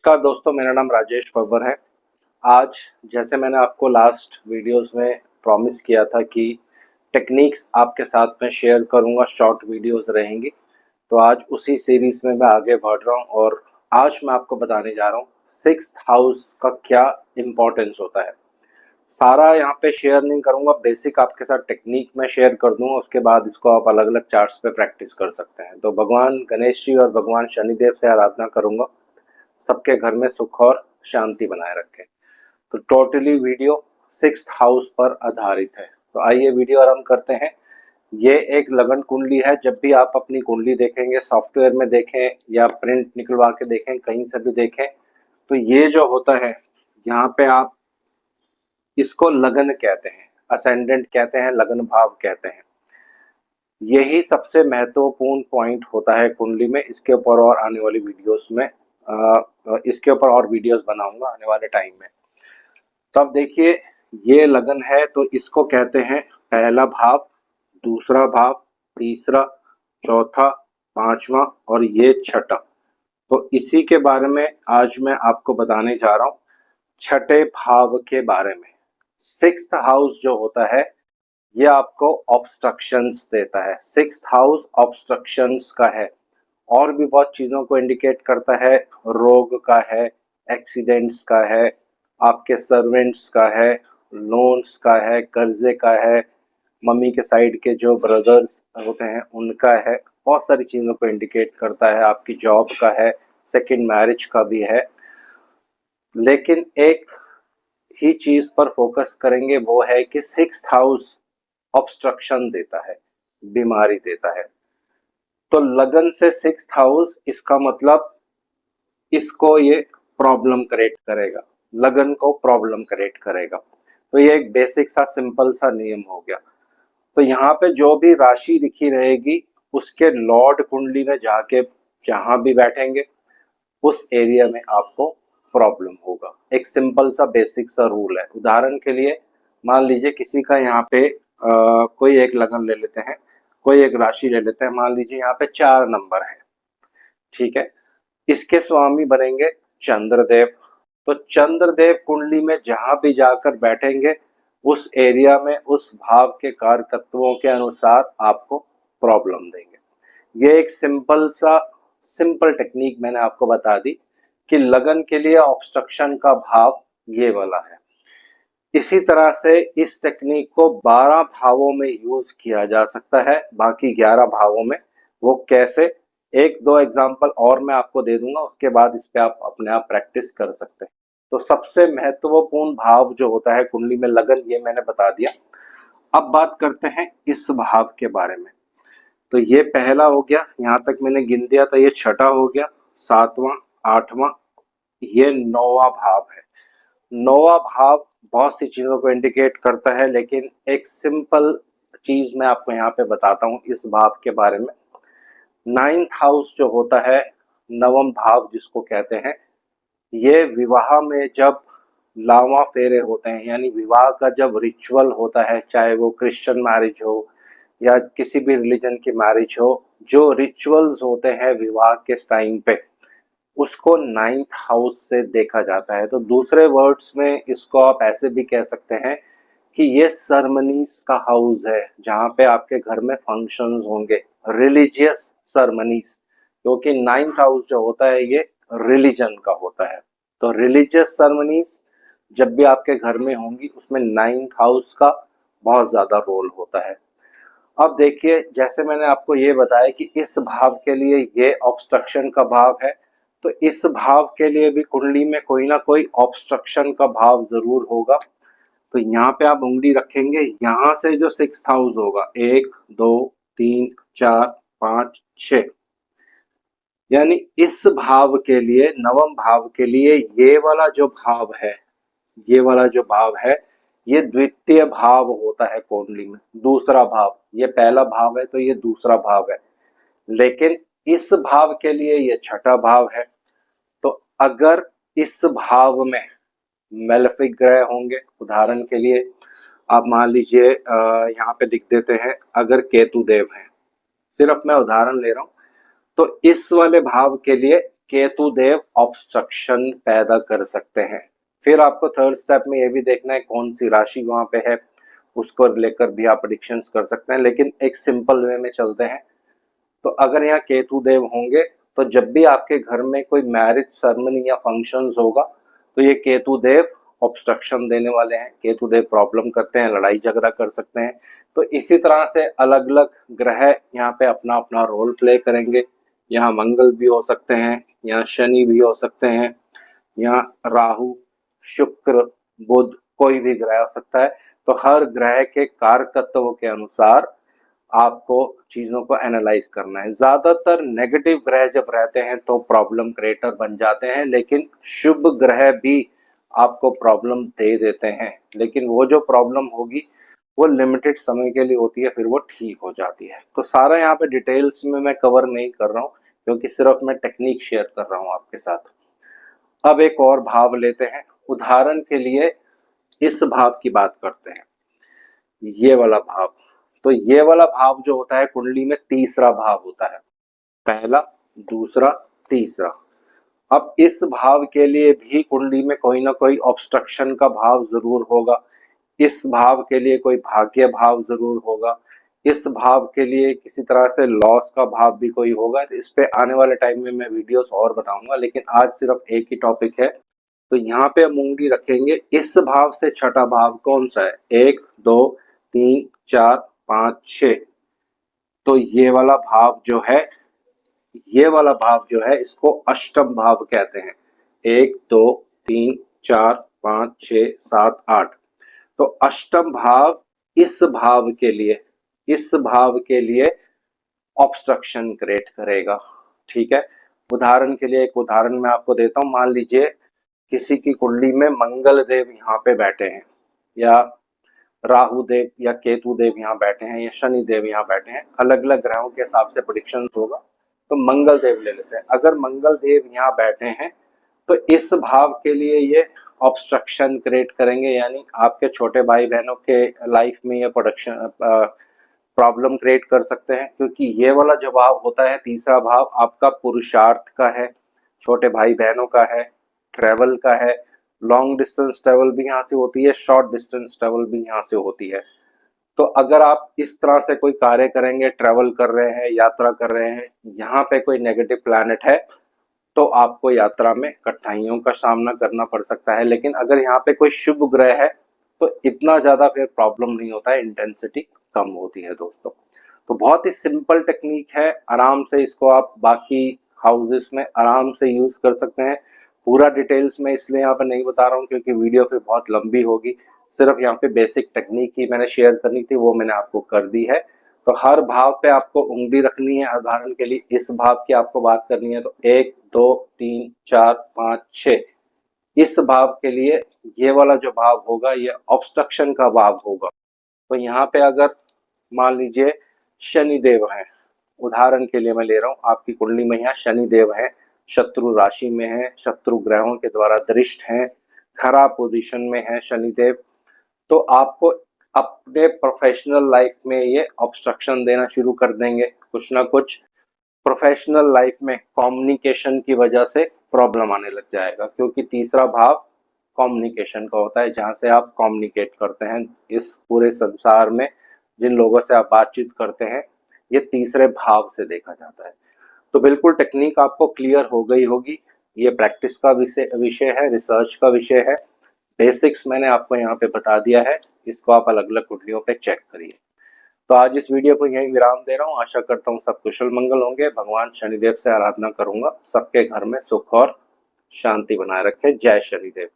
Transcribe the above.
नमस्कार दोस्तों, मेरा नाम राजेश बब्बर है। आज जैसे मैंने आपको लास्ट वीडियोस में प्रॉमिस किया था कि टेक्निक्स आपके साथ में शेयर करूंगा, शॉर्ट वीडियोस रहेंगी। तो आज उसी सीरीज में मैं आगे बढ़ रहा हूं और आज मैं आपको बताने जा रहा हूं सिक्स्थ हाउस का क्या इम्पोर्टेंस होता है। सारा यहाँ पे शेयर नहीं करूंगा, बेसिक आपके साथ टेक्निक में शेयर कर दूंगा, उसके बाद इसको आप अलग अलग चार्ट्स पे प्रैक्टिस कर सकते हैं। तो भगवान गणेश जी और भगवान शनिदेव से आराधना करूंगा सबके घर में सुख और शांति बनाए रखें। तो टोटली वीडियो सिक्स्थ हाउस पर आधारित है। तो आइए वीडियो आरंभ करते हैं। ये एक लगन कुंडली है। जब भी आप अपनी कुंडली देखेंगे, सॉफ्टवेयर में देखें या प्रिंट निकलवा के देखें, कहीं से भी देखें, तो ये जो होता है यहाँ पे आप इसको लगन कहते हैं, असेंडेंट कहते हैं, लगन भाव कहते हैं। यही सबसे महत्वपूर्ण पॉइंट होता है कुंडली में। इसके ऊपर और आने वाली वीडियोस में इसके ऊपर और वीडियोस बनाऊंगा आने वाले टाइम में। तो अब देखिए, ये लगन है तो इसको कहते हैं पहला भाव, दूसरा भाव, तीसरा, चौथा, पांचवा और ये छठा। तो इसी के बारे में आज मैं आपको बताने जा रहा हूं, छठे भाव के बारे में। सिक्स्थ हाउस जो होता है ये आपको ऑब्स्ट्रक्शंस देता है। सिक्स्थ हाउस ऑब्स्ट्रक्शंस का है और भी बहुत चीजों को इंडिकेट करता है। रोग का है, एक्सीडेंट्स का है, आपके सर्वेंट्स का है, लोन्स का है, कर्जे का है, मम्मी के साइड के जो ब्रदर्स होते हैं उनका है, बहुत सारी चीजों को इंडिकेट करता है। आपकी जॉब का है, सेकंड मैरिज का भी है। लेकिन एक ही चीज पर फोकस करेंगे, वो है कि सिक्स्थ हाउस ऑब्स्ट्रक्शन देता है, बीमारी देता है। तो लगन से सिक्स्थ हाउस, इसका मतलब इसको ये प्रॉब्लम क्रिएट करेगा, लगन को प्रॉब्लम क्रिएट करेगा। तो ये एक बेसिक सा सिंपल सा नियम हो गया। तो यहाँ पे जो भी राशि लिखी रहेगी उसके लॉर्ड कुंडली में जाके जहां भी बैठेंगे उस एरिया में आपको प्रॉब्लम होगा। एक सिंपल सा बेसिक सा रूल है। उदाहरण के लिए मान लीजिए किसी का यहाँ पे कोई एक लगन ले लेते हैं, कोई एक राशि ले लेते हैं। मान लीजिए यहाँ पे 4 नंबर है, ठीक है। इसके स्वामी बनेंगे चंद्रदेव। तो चंद्रदेव कुंडली में जहां भी जाकर बैठेंगे उस एरिया में उस भाव के कार तत्वों के अनुसार आपको प्रॉब्लम देंगे। ये एक सिंपल टेक्निक मैंने आपको बता दी कि लगन के लिए ऑब्स्ट्रक्शन का भाव ये वाला है। इसी तरह से इस टेक्निक को 12 भावों में यूज किया जा सकता है, बाकी 11 भावों में। वो कैसे, एक दो एग्जांपल और मैं आपको दे दूंगा, उसके बाद इस पे आप अपने आप प्रैक्टिस कर सकते हैं। तो सबसे महत्वपूर्ण भाव जो होता है कुंडली में लगन, ये मैंने बता दिया। अब बात करते हैं इस भाव के बारे में। तो ये पहला हो गया, यहाँ तक मैंने गिन दिया था। ये छठा हो गया, सातवां, आठवां, ये नौवां भाव है। नौवां भाव बहुत सी चीजों को इंडिकेट करता है, लेकिन एक सिंपल चीज मैं आपको यहाँ पे बताता हूँ इस भाव के बारे में। नाइन्थ हाउस जो होता है, नवम भाव जिसको कहते हैं, ये विवाह में जब लावा फेरे होते हैं, यानी विवाह का जब रिचुअल होता है, चाहे वो क्रिश्चियन मैरिज हो या किसी भी रिलीजन की मैरिज हो, जो रिचुअल्स होते हैं विवाह के टाइम पे, उसको नाइन्थ हाउस से देखा जाता है। तो दूसरे वर्ड्स में इसको आप ऐसे भी कह सकते हैं कि ये सरमनीज का हाउस है, जहाँ पे आपके घर में फंक्शंस होंगे, रिलीजियस सरमनीज। क्योंकि नाइन्थ हाउस जो होता है ये रिलीजन का होता है। तो रिलीजियस सरमनीज जब भी आपके घर में होंगी उसमें नाइन्थ हाउस का बहुत ज्यादा रोल होता है। अब देखिए, जैसे मैंने आपको ये बताया कि इस भाव के लिए ये ऑब्स्ट्रक्शन का भाव है, तो इस भाव के लिए भी कुंडली में कोई ना कोई ऑब्स्ट्रक्शन का भाव जरूर होगा। तो यहाँ पे आप उंगली रखेंगे, यहाँ से जो सिक्स्थ हाउस होगा, 1 2 3 4 5 6, यानी इस भाव के लिए, नवम भाव के लिए ये वाला जो भाव है, ये वाला जो भाव है, ये द्वितीय भाव होता है कुंडली में, दूसरा भाव। ये पहला भाव है तो ये दूसरा भाव है, लेकिन इस भाव के लिए ये छठा भाव है। तो अगर इस भाव में मेलेफिक ग्रह होंगे, उदाहरण के लिए आप मान लीजिए यहाँ पे लिख देते हैं, अगर केतु देव है, सिर्फ मैं उदाहरण ले रहा हूं, तो इस वाले भाव के लिए केतु देव ऑब्स्ट्रक्शन पैदा कर सकते हैं। फिर आपको थर्ड स्टेप में ये भी देखना है कौन सी राशि वहां पे है, उसको लेकर भी आप प्रेडिक्शंस कर सकते हैं। लेकिन एक सिंपल वे में चलते हैं। तो अगर यहाँ केतु देव होंगे तो जब भी आपके घर में कोई मैरिज सेरेमनी या फंक्शंस होगा तो ये केतु देव ऑब्स्ट्रक्शन देने वाले हैं। केतु देव प्रॉब्लम करते हैं, लड़ाई झगड़ा कर सकते हैं। तो इसी तरह से अलग अलग ग्रह यहाँ पे अपना अपना रोल प्ले करेंगे। यहाँ मंगल भी हो सकते हैं, यहाँ शनि भी हो सकते हैं, यहाँ राहु, शुक्र, बुध, कोई भी ग्रह हो सकता है। तो हर ग्रह के कारकत्व के अनुसार आपको चीजों को एनालाइज करना है। ज्यादातर नेगेटिव ग्रह जब रहते हैं तो प्रॉब्लम क्रिएटर बन जाते हैं, लेकिन शुभ ग्रह भी आपको प्रॉब्लम दे देते हैं। लेकिन वो जो प्रॉब्लम होगी वो लिमिटेड समय के लिए होती है, फिर वो ठीक हो जाती है। तो सारा यहाँ पे डिटेल्स में मैं कवर नहीं कर रहा हूँ, क्योंकि सिर्फ मैं टेक्निक शेयर कर रहा हूँ आपके साथ। अब एक और भाव लेते हैं, उदाहरण के लिए इस भाव की बात करते हैं, ये वाला भाव। तो ये वाला भाव जो होता है कुंडली में तीसरा भाव होता है, पहला, दूसरा, तीसरा। अब इस भाव के लिए भी कुंडली में कोई ना कोई ऑब्स्ट्रक्शन का भाव जरूर होगा। इस भाव के लिए कोई भाग्य भाव जरूर होगा। इस भाव के लिए किसी तरह से लॉस का भाव भी कोई होगा। तो इस पे आने वाले टाइम में मैं वीडियोस और बनाऊंगा, लेकिन आज सिर्फ एक ही टॉपिक है। तो यहाँ पे हम उंगली रखेंगे, इस भाव से छठा भाव कौन सा है, 1 2 3 4 5 6। तो ये वाला भाव जो है, ये वाला भाव जो है इसको अष्टम भाव कहते हैं। 1 2 3 4 5 6 7 8। तो अष्टम भाव इस भाव के लिए, इस भाव के लिए ऑब्स्ट्रक्शन क्रिएट करेगा। ठीक है, उदाहरण के लिए एक उदाहरण मैं आपको देता हूं। मान लीजिए किसी की कुंडली में मंगल देव यहाँ पे बैठे हैं, या राहु देव या केतु देव यहाँ बैठे हैं, या शनि देव यहाँ बैठे हैं। अलग अलग ग्रहों के हिसाब से प्रेडिक्शंस होगा। तो मंगल देव ले लेते हैं। अगर मंगल देव यहाँ बैठे हैं तो इस भाव के लिए ये ऑब्स्ट्रक्शन क्रिएट करेंगे, यानी आपके छोटे भाई बहनों के लाइफ में ये प्रोडक्शन प्रॉब्लम क्रिएट कर सकते हैं। क्योंकि ये वाला जो भाव होता है तीसरा भाव, आपका पुरुषार्थ का है, छोटे भाई बहनों का है, ट्रेवल का है। लॉन्ग डिस्टेंस ट्रेवल भी यहाँ से होती है, शॉर्ट डिस्टेंस ट्रेवल भी यहाँ से होती है। तो अगर आप इस तरह से कोई कार्य करेंगे, ट्रेवल कर रहे हैं, यात्रा कर रहे हैं, यहाँ पे कोई नेगेटिव प्लैनेट है, तो आपको यात्रा में कठिनाइयों का सामना करना पड़ सकता है। लेकिन अगर यहाँ पे कोई शुभ ग्रह है तो इतना ज्यादा फिर प्रॉब्लम नहीं होता है, इंटेंसिटी कम होती है दोस्तों। तो बहुत ही सिंपल टेक्निक है, आराम से इसको आप बाकी हाउसेस में आराम से यूज कर सकते हैं। पूरा डिटेल्स में इसलिए यहाँ पे नहीं बता रहा हूँ क्योंकि वीडियो फिर बहुत लंबी होगी। सिर्फ यहाँ पे बेसिक टेक्निक ही मैंने शेयर करनी थी, वो मैंने आपको कर दी है। तो हर भाव पे आपको उंगली रखनी है। उदाहरण के लिए इस भाव की आपको बात करनी है तो 1 2 3 4 5 6। इस भाव के लिए ये वाला जो भाव होगा ये ऑब्स्ट्रक्शन का भाव होगा। तो यहाँ पे अगर मान लीजिए शनि देव है, उदाहरण के लिए मैं ले रहा हूँ, आपकी कुंडली में यहाँ शनि देव है, शत्रु राशि में है, शत्रु ग्रहों के द्वारा दृष्ट है, खराब पोजीशन में है शनि देव। तो आपको अपने प्रोफेशनल लाइफ में ये ऑब्स्ट्रक्शन देना शुरू कर देंगे। कुछ ना कुछ प्रोफेशनल लाइफ में कम्युनिकेशन की वजह से प्रॉब्लम आने लग जाएगा, क्योंकि तीसरा भाव कम्युनिकेशन का होता है, जहां से आप कम्युनिकेट करते हैं इस पूरे संसार में। जिन लोगों से आप बातचीत करते हैं ये तीसरे भाव से देखा जाता है। तो बिल्कुल टेक्निक आपको क्लियर हो गई होगी। ये प्रैक्टिस का विषय है, रिसर्च का विषय है। बेसिक्स मैंने आपको यहाँ पे बता दिया है, इसको आप अलग अलग कुंडलियों पे चेक करिए। तो आज इस वीडियो को यहीं विराम दे रहा हूँ। आशा करता हूँ सब कुशल मंगल होंगे। भगवान शनिदेव से आराधना करूंगा सबके घर में सुख और शांति बनाए रखे। जय शनिदेव।